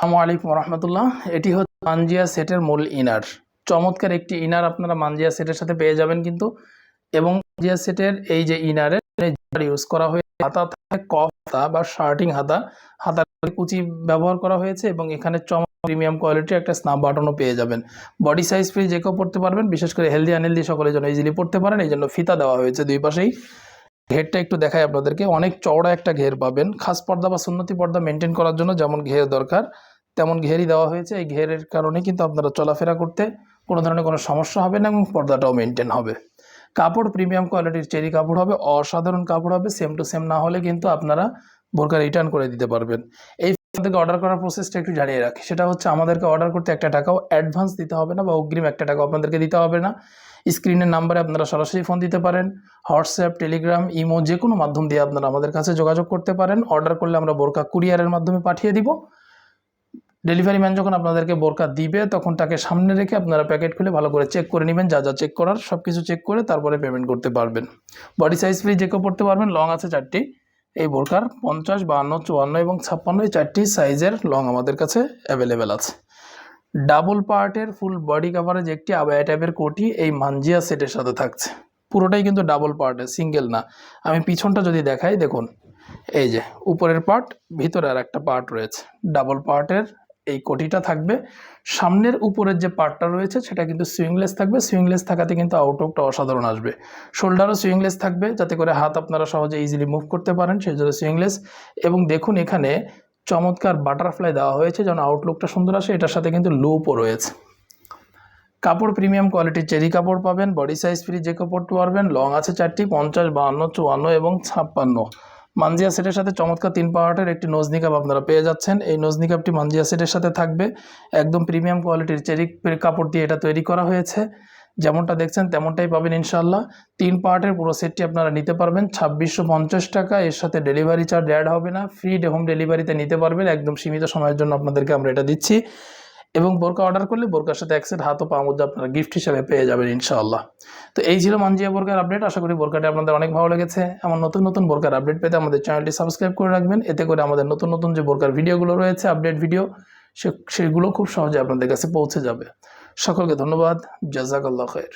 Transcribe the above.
আসসালামু আলাইকুম রহমতুল্লাহ। এটি হচ্ছে মানজিয়া সেটের মূল ইনার। চমৎকার একটি ইনার আপনারা মানজিয়া সেটের সাথে পেয়ে যাবেন কিন্তু। এবং মানজিয়া সেটের এই যে ইনারে ইউজ করা হয়েছে, হাতা থাকে কফ হাতা বা শার্টিং হাতা, হাতার কুচি ব্যবহার করা হয়েছে এবং এখানে প্রিমিয়াম কোয়ালিটির একটা স্ন্যাপ বাটনও পেয়ে যাবেন। বডি সাইজ ফ্রি যে কেউ পড়তে পারবেন, বিশেষ করে হেলদি আনহেলদি সকলের জন্য ইজিলি পড়তে পারেন। এই জন্য ফিতা দেওয়া হয়েছে দুই পাশেই। ঘেরটা একটু দেখাই আপনাদেরকে, অনেক চওড়া একটা ঘের পাবেন। খাস পর্দা বা সুন্নতি পর্দা মেনটেন করার জন্য যেমন ঘের দরকার তেমন ঘেরই দেওয়া হয়েছে। এই ঘেরের কারণে কিন্তু আপনারা চলাফেরা করতে কোনো ধরনের কোনো সমস্যা হবে না এবং পর্দাটাও মেনটেন হবে। কাপড় প্রিমিয়াম কোয়ালিটির চেরি কাপড় হবে, অসাধারণ কাপড় হবে। সেম টু সেম না হলে কিন্তু আপনারা বোরকা রিটার্ন করে দিতে পারবেন। এই থেকে অর্ডার করার প্রসেসটা একটু জানিয়ে রাখি, সেটা হচ্ছে আমাদেরকে অর্ডার করতে একটা টাকাও অ্যাডভান্স দিতে হবে না বা অগ্রিম একটা টাকাও আপনাদেরকে দিতে হবে না। স্ক্রিনের নাম্বারে আপনারা সরাসরি ফোন দিতে পারেন, হোয়াটসঅ্যাপ, টেলিগ্রাম, ইমো যে কোনো মাধ্যম দিয়ে আপনারা আমাদের কাছে যোগাযোগ করতে পারেন। অর্ডার করলে আমরা বোরকা কুরিয়ারের মাধ্যমে পাঠিয়ে দিব। ডেলিভারি ম্যান যখন আপনাদেরকে বোরকা দিবে তখন তাকে সামনে রেখে আপনারা প্যাকেট খুলে ভালো করে চেক করে নেবেন, যা যা চেক করার সব কিছু চেক করে তারপরে পেমেন্ট করতে পারবেন। বডি সাইজ ফ্রি যে কেউ পড়তে পারবেন। লং আছে 4টি এই বোরকার, 50, 52, 54 এবং 56, এই 4টি সাইজের লং আমাদের কাছে অ্যাভেলেবেল আছে। ডাবল পার্টের ফুল বডি কাভারেজ একটি আবায়া টাইপের কোটি এই মানজিয়া সেটের সাথে থাকছে। পুরোটাই কিন্তু ডাবল পার্টের, সিঙ্গেল না। আমি পিছনটা যদি দেখাই, দেখুন এই যে উপরের পার্ট, ভিতরে আর একটা পার্ট রয়েছে। ডাবল পার্টের এই কোটিটা থাকবে। সামনের উপরের যে পার্টটা রয়েছে সেটা কিন্তু সুইংলেস থাকবে। সুইংলেস থাকাতে কিন্তু আউটলুকটা অসাধারণ আসবে। শোল্ডারও সুইংলেস থাকবে যাতে করে হাত আপনারা সহজে ইজিলি মুভ করতে পারেন, সেই জন্য সুইংলেস। এবং দেখুন এখানে চমৎকার বাটারফ্লাই দেওয়া হয়েছে যেন আউটলুকটা সুন্দর আসে। এটার সাথে কিন্তু লুপও রয়েছে। কাপড় প্রিমিয়াম কোয়ালিটির চেরি কাপড় পাবেন। বডি সাইজ ফ্রি যে কেউ পড়তে পারবেন। লং আছে 4টি, 50, 52, 54 এবং 56। মানজিয়া সেটের সাথে চমৎকার 3 পার্টের একটি নোজ নিকাব আপনারা পেয়ে যাচ্ছেন। এই নোজ নিকাবটি মানজিয়া সেটের সাথে থাকবে। একদম প্রিমিয়াম কোয়ালিটির চেরি কাপড় দিয়ে এটা তৈরি করা হয়েছে। যেমনটা দেখছেন তেমনটাই পাবেন ইনশাল্লাহ। 3 পার্টের পুরো সেটটি আপনারা নিতে পারবেন 2650 টাকা। এর সাথে ডেলিভারি চার্জ অ্যাড হবে না, ফ্রি হোম ডেলিভারিতে নিতে পারবেন। একদম সীমিত সময়ের জন্য আপনাদেরকে আমরা এটা দিচ্ছি। এবং বোরকা অর্ডার করলে বোরকার সাথে এক সেট হাত ও পা মোজা আপনারা গিফট হিসেবে পেয়ে যাবেন ইনশাআল্লাহ। তো এই ছিল মানজিয়া বোরকার আপডেট। আশা করি বোরকাটি আপনাদের অনেক ভালো লেগেছে। এমন নতুন নতুন বোরকার আপডেট পেতে আমাদের চ্যানেলটি সাবস্ক্রাইব করে রাখবেন। এতে করে আমাদের নতুন নতুন যে বোরকার ভিডিওগুলো রয়েছে, আপডেট ভিডিও, সেগুলো খুব সহজে আপনাদের কাছে পৌঁছে যাবে। সকলকে ধন্যবাদ। জাযাকাল্লাহ খাইর।